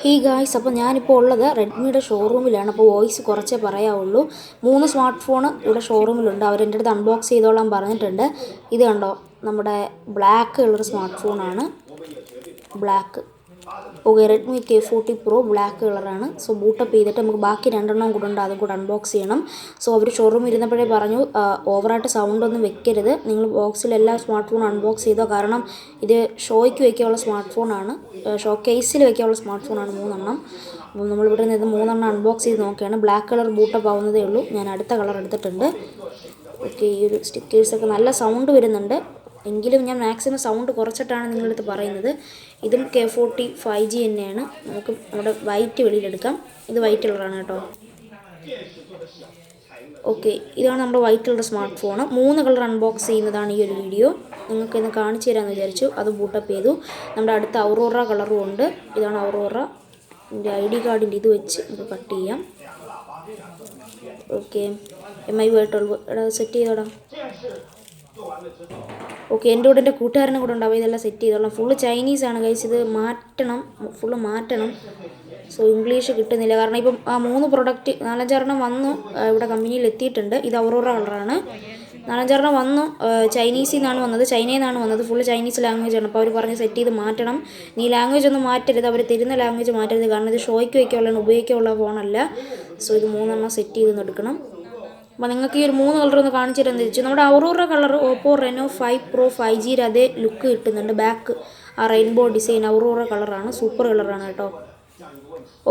Hey guys, അപ്പോൾ ഞാനിപ്പോൾ ഉള്ളത് റെഡ്മിയുടെ ഷോറൂമിലാണ്. അപ്പോൾ വോയിസ് കുറച്ചേ പറയാവുള്ളൂ. 3 സ്മാർട്ട് ഫോൺ ഇവിടെ ഷോറൂമിലുണ്ട്. അവരെൻ്റെ അടുത്ത് അൺബോക്സ് ചെയ്തോളാൻ പറഞ്ഞിട്ടുണ്ട്. ഇത് കണ്ടോ, നമ്മുടെ ബ്ലാക്ക് കളർ സ്മാർട്ട് ഫോണാണ്. Black okay, Redmi K40 Pro black കളറാണ്. സോ ബൂട്ടപ്പ് ചെയ്തിട്ട് നമുക്ക് ബാക്കി 2 കൂടെ ഉണ്ട്, അതും കൂടെ അൺബോക്സ് ചെയ്യണം. സോ അവർ ഷോറൂമിൽ ഇരുന്നപ്പോഴേ പറഞ്ഞു ഓവറായിട്ട് സൗണ്ടൊന്നും വെക്കരുത്, നിങ്ങൾ ബോക്സിൽ എല്ലാ സ്മാർട്ട് ഫോൺ അൺബോക്സ് ചെയ്തോ, കാരണം ഇത് ഷോയ്ക്ക് വയ്ക്കാനുള്ള സ്മാർട്ട് ഫോണാണ്, ഷോ കേസിൽ വയ്ക്കാനുള്ള സ്മാർട്ട് ഫോണാണ് 3. അപ്പം നമ്മളിവിടെ നിന്ന് 3 അൺബോക്സ് ചെയ്ത് നോക്കുകയാണ്. ബ്ലാക്ക് കളർ ബൂട്ടപ്പ് ആവുന്നതേ ഉള്ളൂ. ഞാൻ അടുത്ത കളർ എടുത്തിട്ടുണ്ട്. ഓക്കെ, ഈ ഒരു സ്റ്റിക്കേഴ്സൊക്കെ നല്ല സൗണ്ട് വരുന്നുണ്ട്, എങ്കിലും ഞാൻ മാക്സിമം സൗണ്ട് കുറച്ചിട്ടാണ് നിങ്ങളടുത്ത് പറയുന്നത്. ഇതും K40 5G തന്നെയാണ്. നമുക്ക് നമ്മുടെ വൈറ്റ് വെളിയിലെടുക്കാം. ഇത് വൈറ്റ് കളറാണ് കേട്ടോ. ഓക്കെ, ഇതാണ് നമ്മുടെ white colour smart phone. 3 colour unbox ചെയ്യുന്നതാണ് ഈ ഒരു വീഡിയോ. നിങ്ങൾക്ക് ഇന്ന് കാണിച്ചു തരാമെന്ന് വിചാരിച്ചു. അത് ബൂട്ടപ്പ് ചെയ്തു. നമ്മുടെ അടുത്ത ഔറോറ കളറും ഉണ്ട്. ഇതാണ് ഔറോറ. എൻ്റെ ID കാർഡിൻ്റെ ഇത് വെച്ച് നമുക്ക് കട്ട് ചെയ്യാം. ഓക്കെ, MI12 എടാ സെറ്റ് ചെയ്തോടാം. ഓക്കെ, എൻ്റെ കൂടെ എൻ്റെ കൂട്ടുകാരനെ കൂടെ ഉണ്ടാവും. ഇതെല്ലാം സെറ്റ് ചെയ്തോളാം. ഫുള്ള് ചൈനീസാണ് ഗൈസ്, ഇത് മാറ്റണം, ഫുള്ള് മാറ്റണം. സോ ഇംഗ്ലീഷ് കിട്ടുന്നില്ല, കാരണം ഇപ്പം 3 പ്രൊഡക്റ്റ് 4-5 വന്നു, ഇവിടെ കമ്പനിയിൽ എത്തിയിട്ടുണ്ട്. ഇത് ഔറോറ കളറാണ്. 4-5 വന്നു. ചൈനീസിൽ നിന്നാണ് വന്നത്, ചൈനയിൽ നിന്നാണ് വന്നത്. ഫുള്ള് ചൈനീസ് ലാംഗ്വേജ് ആണ്. അപ്പോൾ അവർ പറഞ്ഞ് സെറ്റ് ചെയ്ത് മാറ്റണം. നീ ലാംഗ്വേജ് ഒന്നും മാറ്റരുത്, അവർ തരുന്ന ലാംഗ്വേജ് മാറ്റരുത്, കാരണം ഇത് ഷോയ്ക്ക് വയ്ക്കാനുള്ള ഉപയോഗിക്കാനുള്ള ഫോണല്ല. സോ ഇത് 3 സെറ്റ് ചെയ്ത് എടുക്കണം. അപ്പോൾ നിങ്ങൾക്ക് ഈ ഒരു 3 കളർ ഒന്ന് കാണിച്ചു തരാൻ തിരിച്ചു. നമ്മുടെ ഔറോറ കളർ ഓപ്പോ Reno 5 Pro 5Gയുടെ അതേ ലുക്ക് കിട്ടുന്നുണ്ട്. ബാക്ക് ആ റെയിൻബോ ഡിസൈൻ ഔറോറ കളറാണ്, സൂപ്പർ കളറാണ് കേട്ടോ.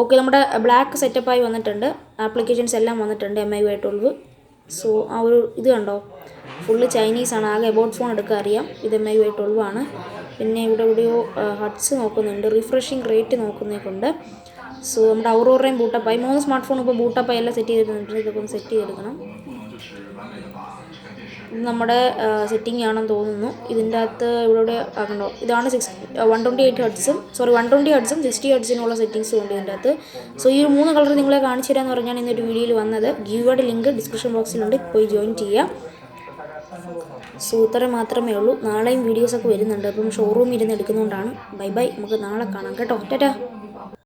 ഓക്കെ, നമ്മുടെ ബ്ലാക്ക് സെറ്റപ്പായി വന്നിട്ടുണ്ട്. ആപ്ലിക്കേഷൻസ് എല്ലാം വന്നിട്ടുണ്ട്, MI12. സോ ആ ഒരു ഇത് കണ്ടോ, ഫുള്ള് ചൈനീസാണ്. ആകെ എബോട്ട് ഫോൺ എടുക്കാൻ അറിയാം. ഇത് MI12 ആണ്. പിന്നെ ഇവിടെ എവിടെയോ ഹട്ട്സ് നോക്കുന്നുണ്ട്, റിഫ്രഷിങ് റേറ്റ് നോക്കുന്നേക്കുണ്ട്. സോ നമ്മുടെ ഔറോറയും ബൂട്ടപ്പായി. 3 സ്മാർട്ട് ഫോൺ ഇപ്പോൾ ബൂട്ടപ്പായി എല്ലാം സെറ്റ് ചെയ്തിട്ടുണ്ട്. ഇതൊക്കെ ഒന്ന് സെറ്റ് ചെയ്തെടുക്കണം. ഇത് നമ്മുടെ സെറ്റിംഗ് ആണെന്ന് തോന്നുന്നു. ഇതിൻ്റെ അകത്ത് ഇവിടെ ആക്കണ്ടോ, ഇതാണ് 128 ഹെർട്സും 60 ഹെർട്സിനുള്ള സെറ്റിങ്സും ഉണ്ട് ഇതിൻ്റെ അകത്ത്. സോ ഈ ഒരു 3 കളർ നിങ്ങളെ കാണിച്ചു തരാമെന്ന് പറഞ്ഞാൽ ഇന്നൊരു വീഡിയോയിൽ വന്നത്. ഗീവയുടെ ലിങ്ക് ഡിസ്ക്രിപ്ഷൻ ബോക്സിലുണ്ട്, പോയി ജോയിൻ ചെയ്യാം. സോ ഇത്ര മാത്രമേ ഉള്ളൂ. നാളെയും വീഡിയോസൊക്കെ വരുന്നുണ്ട്. അപ്പം ഷോറൂമിൽ ഇരുന്ന് എടുക്കുന്നതുകൊണ്ടാണ്. ബൈ ബൈ, നമുക്ക് നാളെ കാണാം കേട്ടോ. ടാറ്റാ.